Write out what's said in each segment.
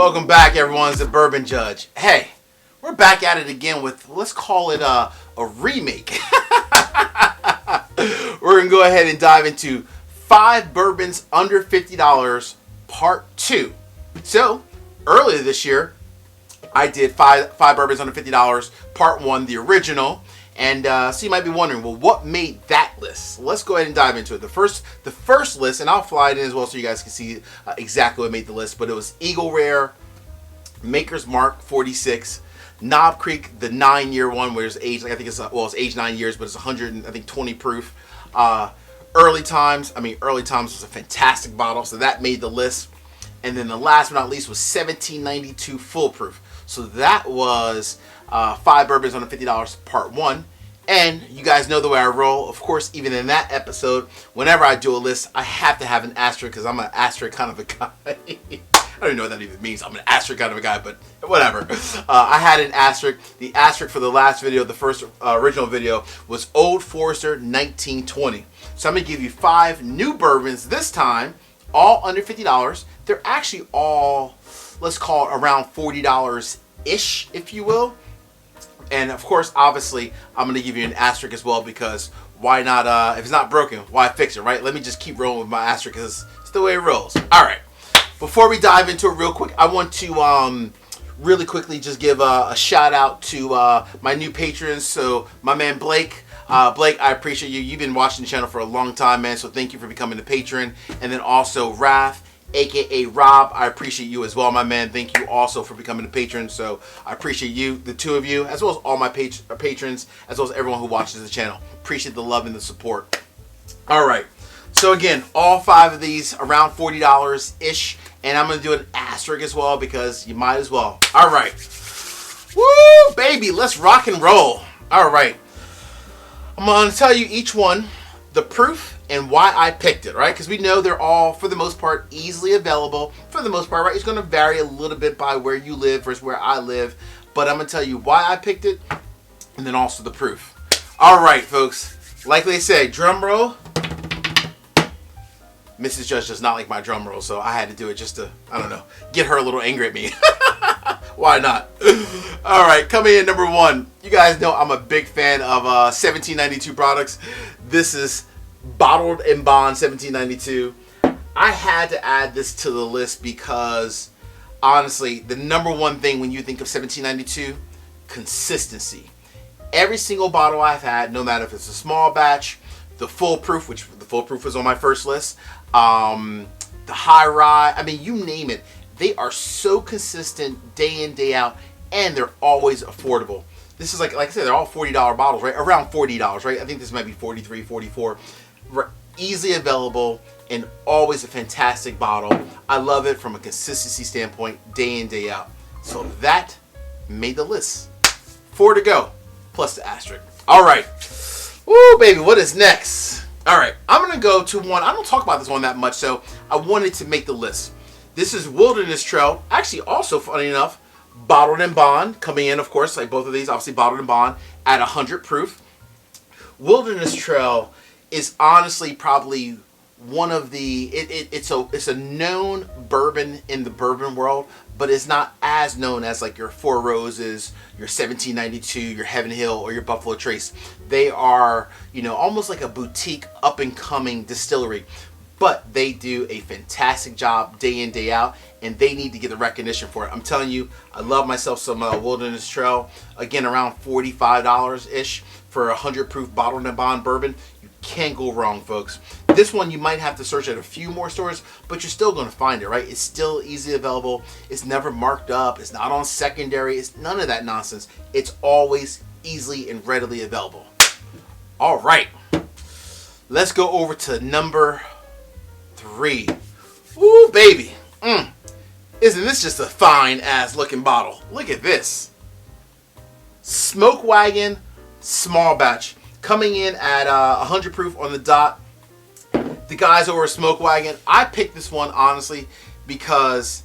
Welcome back, everyone. It's the Bourbon Judge. Hey, we're back at it again with, let's call it a remake. We're going to go ahead and dive into 5 bourbons under $50, part 2. So, earlier this year, I did five bourbons under $50, part 1, the original. And so you might be wondering, well, what made that list? So let's go ahead and dive into it. The first list, and I'll fly it in as well so you guys can see exactly what made the list. But it was Eagle Rare, Maker's Mark 46, Knob Creek, the 9-year one, where it's aged, I think it's aged 9 years, but it's 120 proof. Early Times was a fantastic bottle, so that made the list. And then the last but not least was 1792 Full Proof. So that was 5 bourbons under $50, part 1. And you guys know the way I roll. Of course, even in that episode, whenever I do a list, I have to have an asterisk because I'm an asterisk kind of a guy. I don't even know what that even means. I'm an asterisk kind of a guy, but whatever. I had an asterisk. The asterisk for the last video, the first original video, was Old Forester 1920. So I'm going to give you 5 new bourbons this time, all under $50. They're actually all, let's call it around $40-ish, if you will. And of course, obviously, I'm going to give you an asterisk as well because why not, if it's not broken, why fix it, right? Let me just keep rolling with my asterisk because it's the way it rolls. All right. Before we dive into it real quick, I want to really quickly just give a shout out to my new patrons. So my man Blake. Blake, I appreciate you. You've been watching the channel for a long time, man. So thank you for becoming a patron. And then also Raph, aka Rob, I appreciate you as well, my man. Thank you also for becoming a patron. So I appreciate you, the two of you, as well as all my patrons, as well as everyone who watches the channel. Appreciate the love and the support. All right. So again, all 5 of these around $40-ish. And I'm going to do an asterisk as well because you might as well. All right. Woo, baby. Let's rock and roll. All right. I'm going to tell you each one, the proof, and why I picked it, right? Because we know they're all, for the most part, easily available. For the most part, right? It's going to vary a little bit by where you live versus where I live. But I'm going to tell you why I picked it, and then also the proof. All right, folks. Like they say, drum roll. Mrs. Judge does not like my drum roll, so I had to do it just to, I don't know, get her a little angry at me. Why not? All right, coming in number 1. You guys know I'm a big fan of 1792 products. This is Bottled and Bond 1792. I had to add this to the list because, honestly, the number 1 thing when you think of 1792, consistency. Every single bottle I've had, no matter if it's a small batch, the full proof, which the full proof was on my first list, the high rye, I mean, you name it. They are so consistent day in, day out, and they're always affordable. This is like I said, they're all $40 bottles, right? Around $40, right? I think this might be 43, 44. Easily available and always a fantastic bottle. I love it from a consistency standpoint, day in, day out. So that made the list. 4 to go, plus the asterisk. All right. Woo, baby, what is next? All right, I'm going to go to one. I don't talk about this one that much, so I wanted to make the list. This is Wilderness Trail. Actually, also, funny enough, Bottled and Bond coming in, of course, like both of these, obviously Bottled and Bond at 100 proof. Wilderness Trail is honestly probably one of the, it's a known bourbon in the bourbon world, but it's not as known as like your Four Roses, your 1792, your Heaven Hill, or your Buffalo Trace. They are, you know, almost like a boutique up and coming distillery, but they do a fantastic job day in, day out, and they need to get the recognition for it. I'm telling you, I love myself some Wilderness Trail. Again, around $45-ish for a 100 proof Bottled and Bond bourbon. You can't go wrong, folks. This one you might have to search at a few more stores, but you're still going to find it, right? It's still easily available. It's never marked up. It's not on secondary. It's none of that nonsense. It's always easily and readily available. All right. Let's go over to number 3. Ooh, baby. Isn't this just a fine ass looking bottle? Look at this. Smoke Wagon small batch coming in at 100 proof on the dot. The guys over at Smoke Wagon, I picked this one honestly because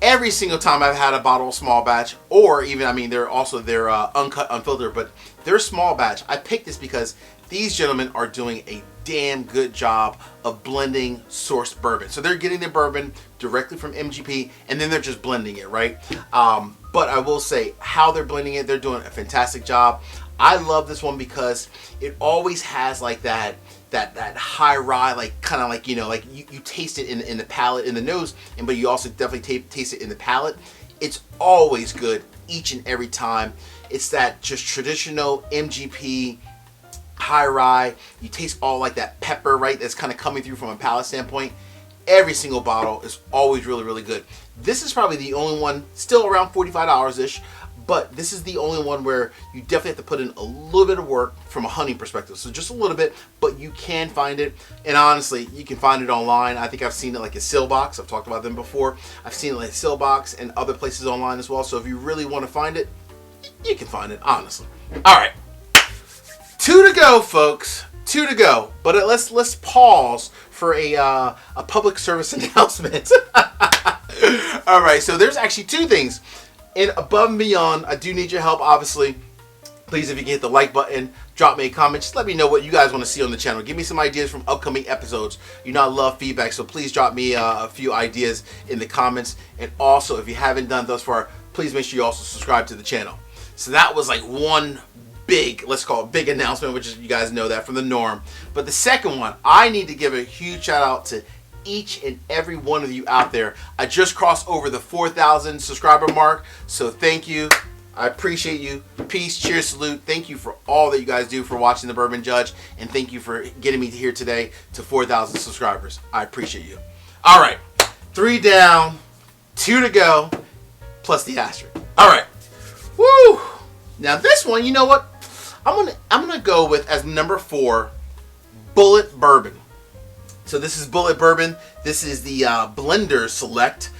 every single time I've had a bottle of small batch, or even, I mean, they're uncut, unfiltered, but they're small batch. I picked this because these gentlemen are doing a damn good job of blending sourced bourbon. So they're getting their bourbon directly from MGP, and then they're just blending it, right? But I will say, how they're blending it, they're doing a fantastic job. I love this one because it always has like that high rye, like kind of like, you know, like you taste it in the palate, in the nose, but you also definitely taste it in the palate. It's always good each and every time. It's that just traditional MGP high rye. You taste all like that pepper, right? That's kind of coming through from a palate standpoint. Every single bottle is always really, really good. This is probably the only one, still around $45-ish, but this is the only one where you definitely have to put in a little bit of work from a hunting perspective. So just a little bit, but you can find it. And honestly, you can find it online. I think I've seen it like at Sillbox. I've talked about them before. I've seen it like Sillbox and other places online as well. So if you really want to find it, you can find it, honestly. All right. 2 to go, folks. 2 to go. But let's pause for a public service announcement. All right, so there's actually 2 things. And above and beyond, I do need your help, obviously. Please, if you can hit the like button, drop me a comment. Just let me know what you guys want to see on the channel. Give me some ideas from upcoming episodes. You know I love feedback, so please drop me a few ideas in the comments. And also, if you haven't done thus far, please make sure you also subscribe to the channel. So that was like one big, let's call it big announcement, which is, you guys know that from the norm. But the second one, I need to give a huge shout out to each and every one of you out there. I just crossed over the 4,000 subscriber mark, so thank you. I appreciate you. Peace, cheers, salute. Thank you for all that you guys do for watching the Bourbon Judge, and thank you for getting me here today to 4,000 subscribers. I appreciate you. All right, 3 down, 2 to go, plus the asterisk. All right, woo! Now this one, you know what? I'm gonna go with as number 4, Bulleit Bourbon. So this is Bulleit Bourbon. This is the Blender Select.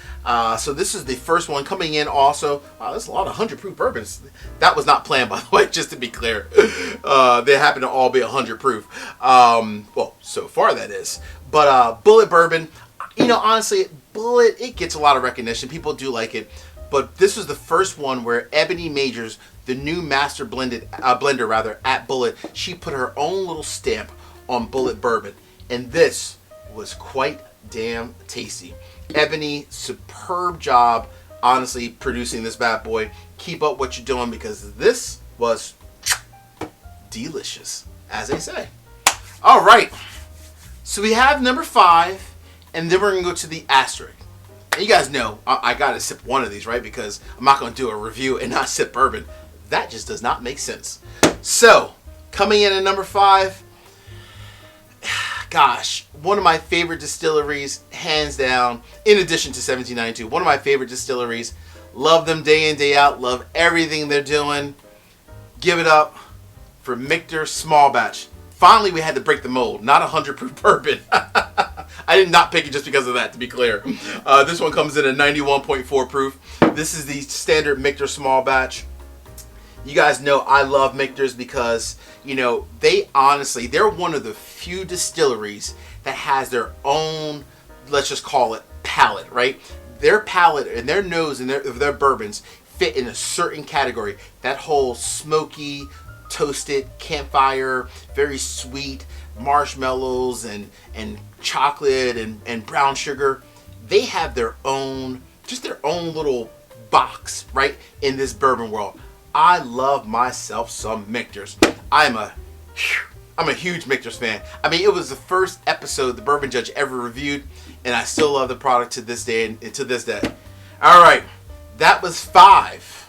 So this is the first one coming in also. Wow, there's a lot of 100 proof bourbons. That was not planned, by the way, just to be clear. They happen to all be 100 proof. Well, so far that is. But Bulleit Bourbon, you know, honestly, Bulleit, it gets a lot of recognition. People do like it. But this was the first one where Ebony Majors, the new master blender at Bulleit, she put her own little stamp on Bulleit Bourbon. And this was quite damn tasty. Ebony, superb job, honestly, producing this bad boy. Keep up what you're doing, because this was delicious, as they say. All right, so we have number 5, and then we're gonna go to the asterisk. And you guys know I gotta sip one of these, right? Because I'm not gonna do a review and not sip bourbon. That just does not make sense. So coming in at number 5. Gosh, one of my favorite distilleries, hands down, in addition to 1792, one of my favorite distilleries. Love them day in, day out. Love everything they're doing. Give it up for Michter Small Batch. Finally, we had to break the mold. Not 100 proof bourbon. I did not pick it just because of that, to be clear. This one comes in at 91.4 proof. This is the standard Michter Small Batch. You guys know I love Michter's because, you know, they're one of the few distilleries that has their own, let's just call it, palate, right? Their palate and their nose and their bourbons fit in a certain category. That whole smoky, toasted, campfire, very sweet, marshmallows and chocolate and brown sugar. They have their own, just their own little box, right, in this bourbon world. I love myself some Michter's. I'm a huge Michter's fan. I mean, it was the first episode the Bourbon Judge ever reviewed, and I still love the product to this day and to this day. All right, that was 5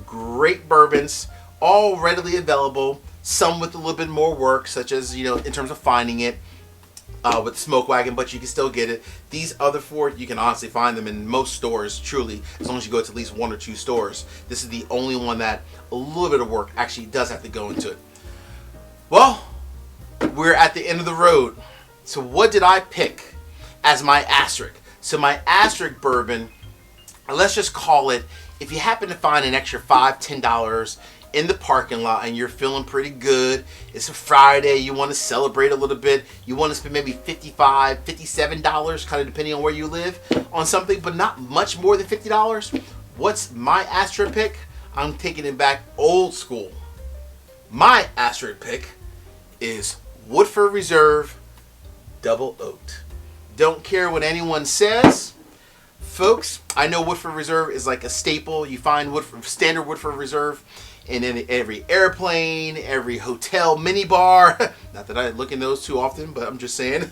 great bourbons, all readily available. Some with a little bit more work, such as, you know, in terms of finding it with Smoke Wagon, but you can still get it. These other 4, you can honestly find them in most stores, truly, as long as you go to at least 1 or 2 stores. This is the only one that a little bit of work actually does have to go into it. Well, we're at the end of the road. So what did I pick as my asterisk? So my asterisk bourbon, let's just call it, if you happen to find an extra $5, $10 in the parking lot and you're feeling pretty good. It's a Friday. You want to celebrate a little bit. You want to spend maybe $55, $57, kind of depending on where you live, on something, but not much more than $50. What's my asterisk pick? I'm taking it back old school. My asterisk pick is Woodford Reserve Double Oaked. Don't care what anyone says. Folks, I know Woodford Reserve is like a staple. You find standard Woodford Reserve in every airplane, every hotel minibar. Not that I look in those too often, but I'm just saying.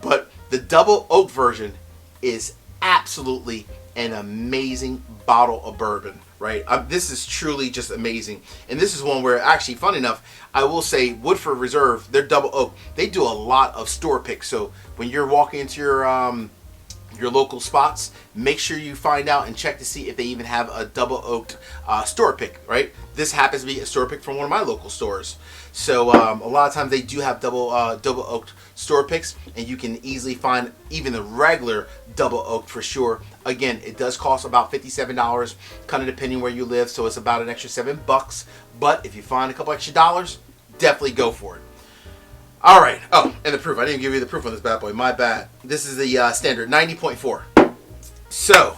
But the double oak version is absolutely an amazing bottle of bourbon, right? This is truly just amazing. And this is one where, actually, fun enough, I will say Woodford Reserve, their double oak, they do a lot of store picks. So when you're walking into your local spots, make sure you find out and check to see if they even have a double oaked store pick, right? This happens to be a store pick from one of my local stores. So a lot of times they do have double oaked store picks, and you can easily find even the regular double oaked for sure. Again, it does cost about $57, kind of depending where you live, so it's about an extra $7. But if you find a couple extra dollars, definitely go for it. All right. Oh, and the proof. I didn't give you the proof on this bad boy. My bad. This is the standard 90.4. So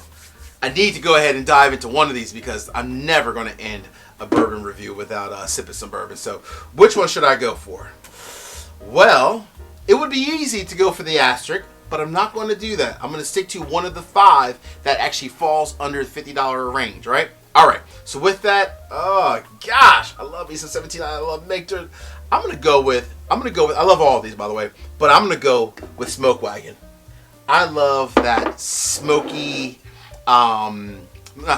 I need to go ahead and dive into one of these because I'm never going to end a bourbon review without sipping some bourbon. So which one should I go for? Well, it would be easy to go for the asterisk, but I'm not going to do that. I'm going to stick to one of the 5 that actually falls under the $50 range, right? All right. So with that, oh gosh, I love me some 17. I love Nectar. I'm gonna go with. I love all of these, by the way, but I'm gonna go with Smoke Wagon. I love that smoky, not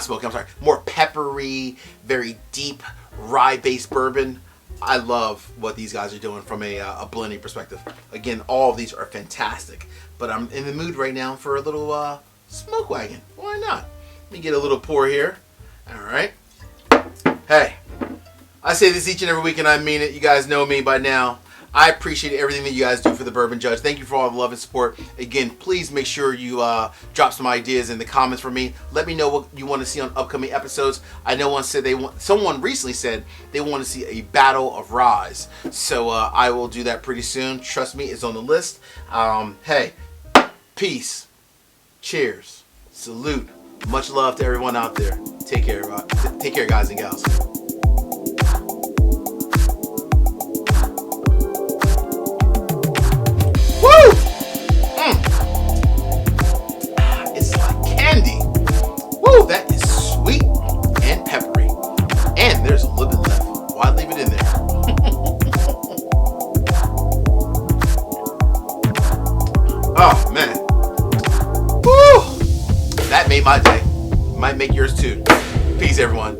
smoky. I'm sorry, more peppery, very deep rye-based bourbon. I love what these guys are doing from a blending perspective. Again, all of these are fantastic, but I'm in the mood right now for a little Smoke Wagon. Why not? Let me get a little pour here. All right. Hey, I say this each and every week, and I mean it. You guys know me by now. I appreciate everything that you guys do for the Bourbon Judge. Thank you for all the love and support. Again, please make sure you drop some ideas in the comments for me. Let me know what you want to see on upcoming episodes. I know someone recently said they want to see a battle of ryes. So I will do that pretty soon. Trust me, it's on the list. Hey, peace. Cheers. Salute. Much love to everyone out there. Take care, guys and gals. Woo! It's like candy. Woo! That is sweet and peppery. And there's a little bit left. Why leave it in there? Oh, man. Woo! That made my day. Might make yours too. Peace, everyone.